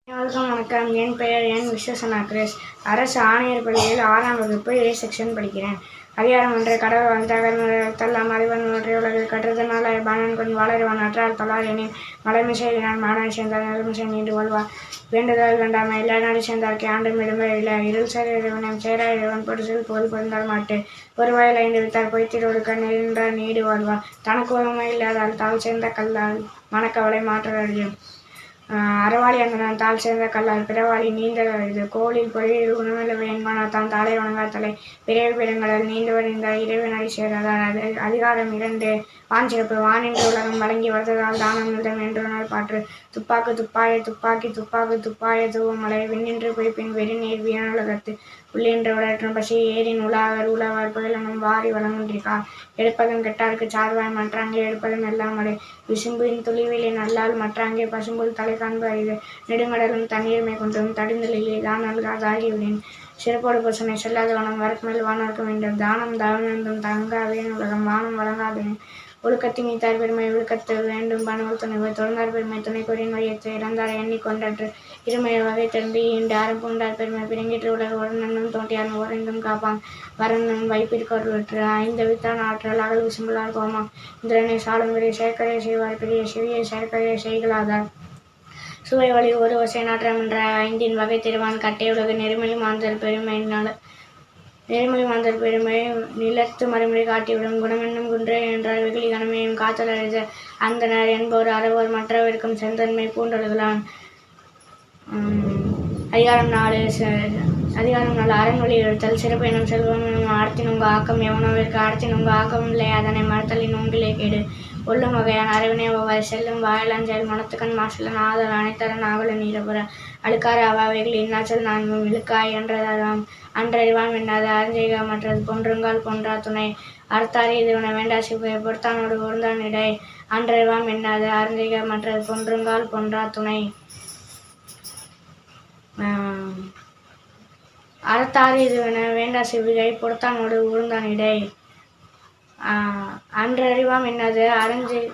வணக்கம். என் பெயர் என் விஸ்வசனா கிரேஸ். அரசு ஆணையர் பள்ளியில் 6ஆம் வகுப்பு A செக்ஷன் படிக்கிறேன். அதிகாரம் 1. கடவுள் வாழ்த்தல்லாம் அறிவன் ஒன்றை உலகில் கற்றுதனால் பாணன் கொண்டு வாழறிவான் அற்றால் தொழார் எனின் மலைமை செய்கிறான் மாடாய் சேர்ந்தார் நெருமிசை நீண்டு வாழ்வார் வேண்டுதல் வேண்டாமை எல்லா நாடு சேர்ந்தார்க்கு ஆண்டும் இடுமை இல்லை இருள் சேர இறைவனும் சேர இறைவன் பொருசில் புகழ் பொருந்தால் மாட்டு ஒரு வாயில் 5 வித்தார் பொய்த்திரு ஒழுக்க நின்றார் நீடு வாழ்வார் தனக்கு உரிமை இல்லாதால் தாழ் சேர்ந்த கல்லால் மனக்கவலை மாற்ற அறியும் அறவாளி அங்கனான் தாழ் சேர்ந்த கல்லால் பிறவாளி நீந்த இது கோளில் பொறியில் குணமில்லவை என்பானார் தான் தாளை வணங்காத்தலை பிறவி பெருங்கடல் நீண்டுவர் இந்த இறைவனை சேராதார். அதிகாரம் 2. வான்சிறப்பு. வானின்று உலகம் வழங்கி வருவதால் தானம் நிதம் என்று நாள் பாற்று துப்பாக்கு துப்பாய துப்பாக்கி துப்பாக்கு துப்பாய தூவமலை விண்ணின்று பொய்ப்பின் வெறிநீர் வீணுலகத்து உள்ளின்ற உடற்றும் பசி ஏரின் உலாவர் உழவர் புயலனும் வாரி வழங்குன்றிருக்கார் எடுப்பதும் கெட்டார்க்கு சார்வாய் மற்றாங்கே எடுப்பதும் எல்லாம் மலை விசும்பின் துளிவிலே நல்லால் மற்றாங்கே பசும்புல் தலை காண்பு அறிவு நெடுங்கடலும் தண்ணீர்மை கொண்டும் தடிந்தலிலே தான் நல்காதாகிவிடின் சிறப்போடு பசுனை செல்லாத வனம் வரக்குமேல் வானர்க்க வேண்டும் தானம் தவமென்றும் தங்காவேன் உலகம் வானம் வழங்காதேன் ஒழுக்கத்தின் நீத்தார் பெருமை ஒழுக்கத்து வேண்டும் பணவல் துணைவர் தொடர்ந்தார் பெருமை துணை கொரின் வையத்தை இறந்தார் எண்ணி கொண்டற்று இருமையை வகை திறந்து ஈண்டு அறம் பூண்டார் பெருமை பிறங்கிற்று உலக உடனும் தோன்றியார் உறைந்தும் காப்பான் வரனும் வைப்பிற்கொருவற்று 5 வித்தான் ஆற்றல் அகல் விசும்புலார் கோமா இந்திரனை சாலும் பெரிய செயற்கரையை செய்வார் பெரிய செவியை செயற்கரையை செய்களாதார் சுவை வழி ஒரு வசை நாற்றம் என்ற 5 வகை திருவான் கட்டை உலக நெருமொழி மாந்தர் பெருமை நிலத்து மறுமொழி காட்டிவிடும் குணமென்னும் குன்றே என்றால் வெகுளி கனமையும் காத்தல் அறித அந்தனர் என்போர் அறவோர் மற்றவர்க்கும் செந்தன்மை பூண்டொழுகலான். அதிகாரம் 4. அறன்வழி எழுத்தல் சிறப்பு எனும் செல்வம் எனும் ஆர்த்தினுங்க ஆக்கம் எவனோவிற்கு ஆர்த்தினுங்க ஆக்கம் இல்லை அதனை மறுத்தலின் உங்கிலே கேடு ஒல்லும் வகையான அறிவினை ஒவ்வாறு செல்லும் வாயிலஞ்சல் மனத்துக்கண் மாசலன் ஆதல் அனைத்தரன் ஆவல நீரபுற அழுக்காறு அவாவைகள் இன்னாச்சல் நான்கும் இழுக்காய் என்றதாம் அன்றறிவான் என்னாத அருஞ்செய்க மற்றது பொன்றுங்கால் பொன்றா துணை அறுத்தாரி இதுவன வேண்டா சிவகை பொறுத்தானோடு பொருந்தான் இடை அன்றறிவான் என்னாத அருஞ்செய்க மற்றது பொன்றுங்கால் பொன்றா துணை அறத்தாறு இதுவென வேண்டா சிவிகை பொறுத்தானோடு உருந்தான் இடை அன்றறிவாம் என்னது அறஞ்செய்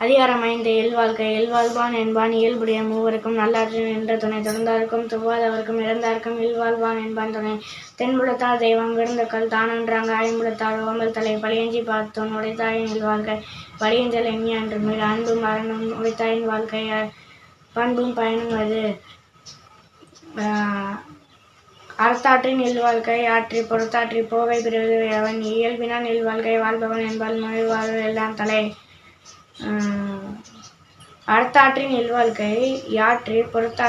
அதிகாரம் 5. இல்வாழ்க்கை. இல்வாழ்வான் என்பான் இயல்புடைய மூவருக்கும் நல்லாற்று நின்ற துணை தொடர்ந்தாருக்கும் துவாதவர்க்கும் இறந்தாருக்கும் இல்வாழ்வான் என்பான் துணை தென்புலத்தால் தெய்வம் விருந்தக்கள் தானன்றாங்க ஐம்புலத்தால் ஓம்பல் தலை பழியஞ்சி பார்த்தோன் உடைத்தாயின் இல்வாழ்க்கை வழியஞ்சல் எண்ணி அன்று மீது அன்பும் மரணம் உடைத்தாயின் வாழ்க்கை பண்பும் பயனும் அது அறத்தாற்றின் இல்வாழ்க்கை ஆற்றி பொறுத்தாற்றி போவை பிறகு அவன் இயல்பினான் இல்வாழ்க்கை வாழ்பவன் என்பால் மொழிவாழ்வு எல்லாம் தலை அறத்தாற்றின் இல்வாழ்க்கை யாற்றி பொறுத்தா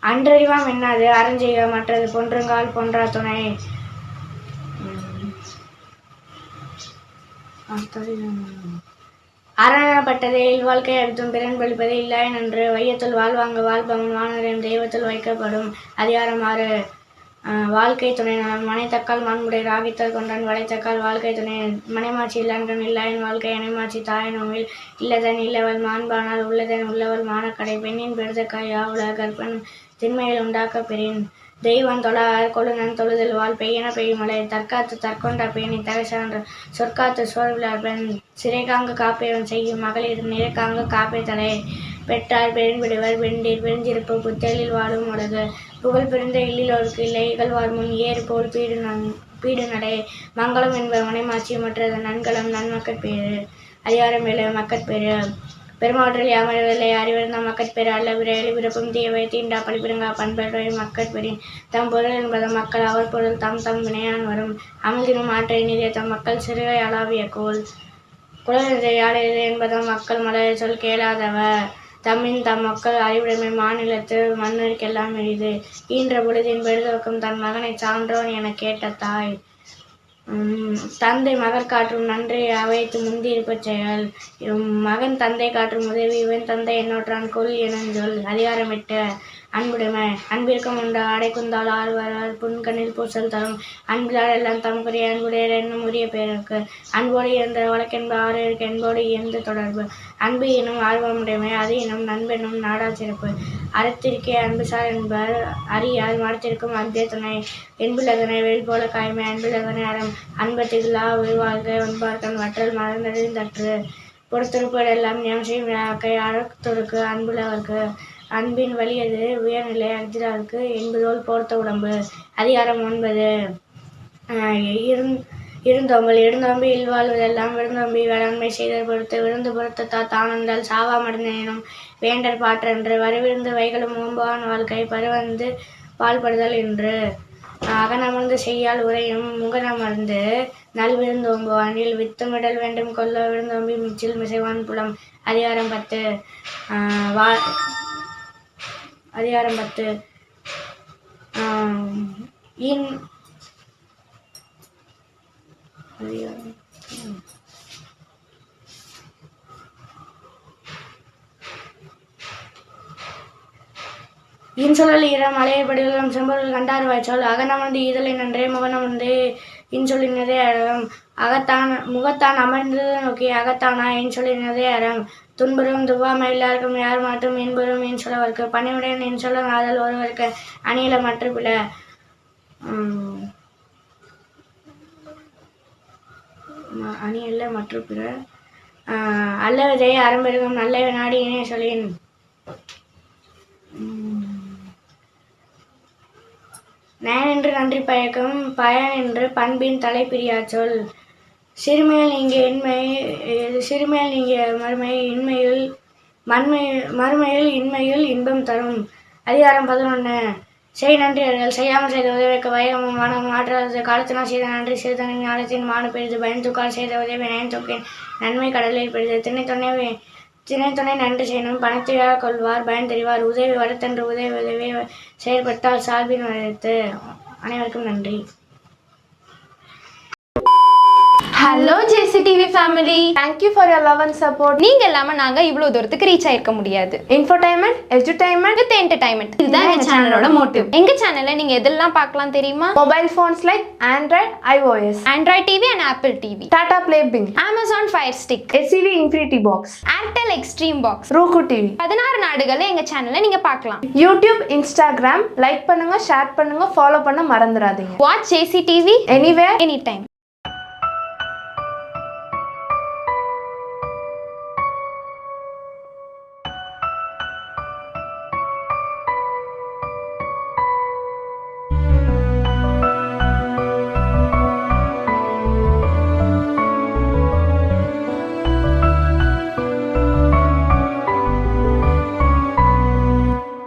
அன்றறிவாம் என்னாது அறஞ்செய்க மற்றது பொன்றுங்கால் பொன்றா துணை அரணப்பட்டதே இல்வாழ்க்கை அடுத்தும் பிறன் பழிப்பதே இல்லாய் நன்று வையத்துள் வாழ்வாங்க வாழ்பவன் வானரின் தெய்வத்தில் வைக்கப்படும். அதிகாரம் 6. வாழ்க்கை துணை நலம். மனைத்தக்கால் மாண்புடை ராகித்தல் கொண்டான் வளைத்தக்கால் வாழ்க்கை துணை மனைமாட்சி இல்லான் இல்லாயின் வாழ்க்கை இணைமாட்சி தாயனோவில் இல்லதன் இல்லவள் மாண்பானால் உள்ளதன் உள்ளவள் மானக்கடை பெண்ணின் பெருதக்காய் யாவுல கற்பன் திண்மையில் உண்டாக்க பெறின் தெய்வன் தொழார் கொழுநன் தொழுதல் வாழ் பெய்யன பெய்யுமலை தற்காத்து தற்கொண்ட பேணி தகசான்ற சொற்காத்து சோர்விலார் பெண் சிறைக்காங்கு காப்பையவன் செய்யும் மகளிர் நிறைக்காங்கு காப்பை தலை பெற்றார் பெரும்பிடுவர் பெண்டீர் பெருஞ்சிருப்பு புத்தலில் வாழும் உலகு புகழ் பிறந்த இல்லிலோருக்கு இல்லை இகழ்வார் முன் ஏறு போல் பீடு நடை மங்களம் என்பவர் மனைமாட்சி மற்றது நன்கலம் நன்மக்கட்பேறு. அதிகாரம் 7. மக்கட்பேறு. பெருமாற்றில் யாமறிவதில்லை அறிவிருந்த மக்கட்பேறு அல்ல பிற எழுபிறப்பும் தீயவை தீண்டா பழிப்பிறங்கா பண்பற்றை மக்கட்பெறின் தம் பொருள் என்பது மக்கள் அவர் பொருள் தம் வினையான் வரும் அமிழ்தினும் ஆற்றை நிதிய தம் மக்கள் சிறுகை அளாவிய கோல் குலநிலை யாழையது என்பதும் மக்கள் மலரை சொல் கேளாதவர் தம்மின் தம் மக்கள் அறிவுடைமை மாநிலத்து மன்னருக்கெல்லாம் எளிது ஈன்ற பொழுதின் பெருதுவக்கம் தன் மகனை சான்றோன் என கேட்ட தாய் தந்தை மகர் காற்றும் நன்றி அவைத்து முந்தி இருப்பச் செயல் மகன் தந்தை காற்றும் உதவி இவன் தந்தை என்னோற்றான் கொல் எனஞ்சொல். அதிகாரம் 8. அன்புடைமை. அன்பிற்கும் உண்டு அடைக்குந்தால் ஆழ்வார் புன்கண்ணில் பூசல் தரும் அன்பிலார் எல்லாம் தமக்குரிய அன்புடையர் என்னும் உரிய பேருக்கு அன்போடு இயன்ற வழக்கென்ப ஆறுக்கு என்போடு இயந்து தொடர்பு அன்பு எனும் ஆர்வமுடைமை அது எனும் நண்பெனும் நாடா சிறப்பு அறத்திற்கே அன்புசார் என்பர் அறியார் மரத்திற்கும் அன்பே துணை என்புலகனை வெயில் போல காய்மை அன்புலகனை அறம் அன்பத்திலா உருவாக ஒன்பார்க்கன் வற்றல் மறந்தறிந்தற்று பொறுத்திருப்பதெல்லாம் ஞானம் விழாக்கை அறத்தொருக்கு அன்புள்ளவர்க்கு அன்பின் வலியது உயர்நிலை அக்திராருக்கு என்பதோல் போர்த்த உடம்பு. அதிகாரம் 9. இருந்தோம்பல் இருந்தோம்பி இல்வாழ்வதெல்லாம் விருந்தோம்பி வேளாண்மை செய்தற் பொறுத்து விருந்து பொறுத்தத்தார் தானந்தால் சாவா மடந்தேனும் வேண்டற் பாற்றன்று வருவிருந்து வைகளும் ஓம்புவான் வாழ்க்கை பருவந்து பாழ்படுதல் என்று. அகனமர்ந்து செய்யால் உரையும் முகனமர்ந்து நல்விருந்தோம்புவானில் வித்துமிடல் வேண்டும் கொல்ல விருந்தோம்பி மிச்சில் மிசைவான் புலம். அதிகாரம் 10. அதிகாரம் 10. இன்சொல்லில் இடம் அலையப்படுகளும் செம்பொருள் கண்டார் வாய்ச்சொல் அகனமர்ந்து ஈதலை நன்றே முகனமர்ந்து இன்சொல்லினதே அறம் முகத்தான் அமர்ந்தது நோக்கி அகத்தானா இன்சொல்லினதே அறம். துன்புறும் துவாமை எல்லாருக்கும் யார் மாற்றும் இன்புறும் இன்சொல்லவர்க்கு பணிவுடன் இன்சொல்ல நாதல் ஒருவருக்கு அணியில மற்ற பிற. அணியல்ல மற்ற பிற அல்லவதை அறம்பெருகும் நல்ல நாடி இணைய சொல்லின். நயனென்று நன்றி பயக்கும் பயன் என்று பண்பின் தலை பிரியாச் சொல். சிறுமையில் நீங்கிய மறுமையில் இன்மையில் இன்பம் தரும். அதிகாரம் 11. செய் நன்றி அறிதல் செய்யாமல் செய்த உதவிக்கு வைகமும் மனமும் ஆற்றாதது காலத்தினால் செய்த நன்றி சிறுதனின் ஞானத்தின் மானு பெரிது பயன்துக்கால் செய்த உதவி நயன்தொக்கின் நன்மை கடலில் பெரிது. திணைத்துணை நன்றி செய்யணும் பணத்தையாக கொள்வார் பயன் தெரிவார் உதவி வரத்தன்று உதவி செயல்பட்டால் சார்பின் வரத்து. அனைவருக்கும் நன்றி. Hello JCTV family, thank you for your love and support. நீங்க இல்லாம நாங்க இவ்வளவு தூரத்துக்கு ரீச் ஆயிருக்க முடியாது. இன்ஃபோடைன்மெண்ட், எஜுடைன்மெண்ட் வித் என்டர்டைன்மெண்ட், இதுதான் எங்க சேனலோட மோட்டிவ். எங்க சேனல்ல நீங்க எதெல்லாம் பார்க்கலாம் தெரியுமா? Mobile phones like Android, iOS, Android TV and Apple TV, Tata Play Bing, Amazon Fire Stick, SCV Infinity Box, Airtel Extreme Box, Roku TV. 16 நாடுகள்ல எங்க சேனல்ல நீங்க பார்க்கலாம். YouTube, Instagram லைக் பண்ணுங்க, ஷேர் பண்ணுங்க, ஃபாலோ பண்ண மறந்துடாதீங்க. Watch JCTV anywhere, anytime.